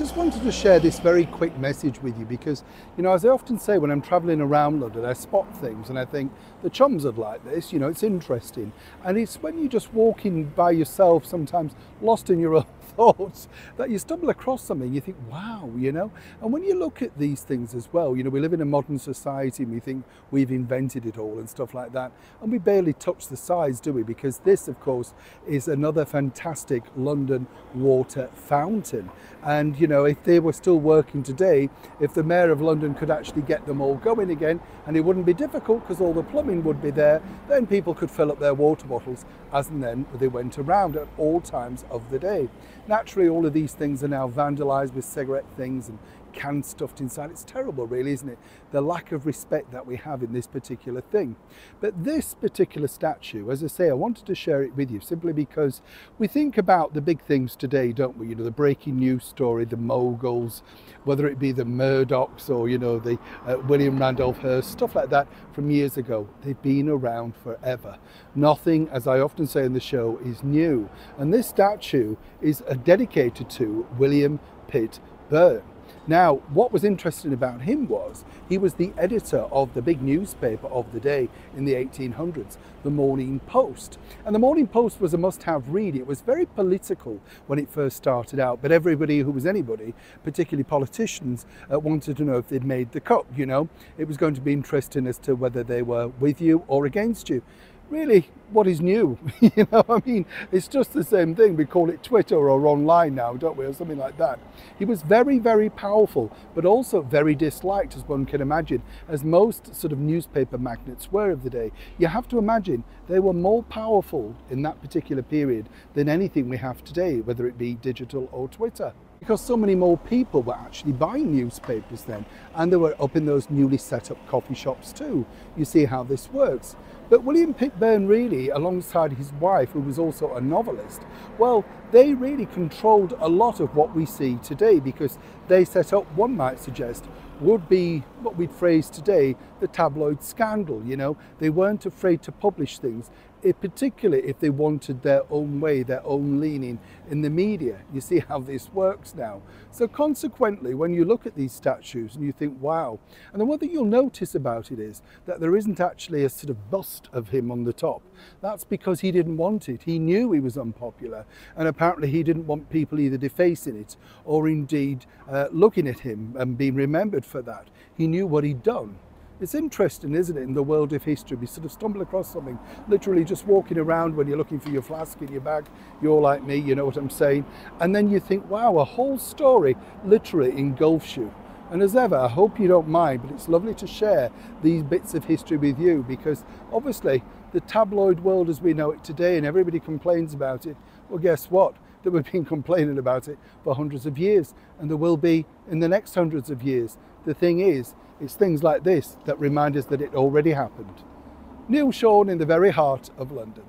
Just wanted to share this very quick message with you because, as I often say when I'm travelling around London, I spot things and I think the chums would like this, it's interesting. And it's when you're just walking by yourself, sometimes lost in your own thoughts, that you stumble across something, you think, wow, And when you look at these things as well, we live in a modern society and we think we've invented it all and stuff like that. And we barely touch the sides, do we? Because this, of course, is another fantastic London water fountain. And, if they were still working today, if the Mayor of London could actually get them all going again, and it wouldn't be difficult because all the plumbing would be there, then people could fill up their water bottles as and then they went around at all times of the day. Naturally, all of these things are now vandalised with cigarette things and cans stuffed inside. It's terrible, really, isn't it? The lack of respect that we have in this particular thing. But this particular statue, as I say, I wanted to share it with you simply because we think about the big things today, don't we? The breaking news story, the moguls, whether it be the Murdochs or, the William Randolph Hearst, stuff like that from years ago. They've been around forever. Nothing, as I often say in the show, is new. And this statue is dedicated to William Pitt Byrne. Now, what was interesting about him was he was the editor of the big newspaper of the day in the 1800s, the Morning Post. And the Morning Post was a must-have read. It was very political when it first started out, but everybody who was anybody, particularly politicians, wanted to know if they'd made the cut, It was going to be interesting as to whether they were with you or against you. Really, what is new? It's just the same thing. We call it Twitter or online now, don't we, or something like that. He was very, very powerful, but also very disliked, as one can imagine, as most sort of newspaper magnates were of the day. You have to imagine they were more powerful in that particular period than anything we have today, whether it be digital or Twitter. Because so many more people were actually buying newspapers then, and they were up in those newly set up coffee shops too. You see how this works. But William Pitt Byrne really, alongside his wife, who was also a novelist, well, they really controlled a lot of what we see today because they set up, one might suggest, would be what we'd phrase today, the tabloid scandal, They weren't afraid to publish things, particularly if they wanted their own way, their own leaning in the media. You see how this works now. So consequently, when you look at these statues and you think, wow, and then one thing you'll notice about it is that there isn't actually a sort of bust of him on the top. That's because he didn't want it. He knew he was unpopular, and apparently he didn't want people either defacing it or indeed looking at him and being remembered for that. He knew what he'd done. It's interesting, isn't it, in the world of history, we sort of stumble across something, literally just walking around when you're looking for your flask in your bag, you're like me, you know what I'm saying, and then you think, wow, a whole story literally engulfs you. And as ever, I hope you don't mind, but it's lovely to share these bits of history with you because obviously the tabloid world as we know it today and everybody complains about it, well, guess what? That we've been complaining about it for hundreds of years and there will be in the next hundreds of years. The thing is, it's things like this that remind us that it already happened. Neil Sean in the very heart of London.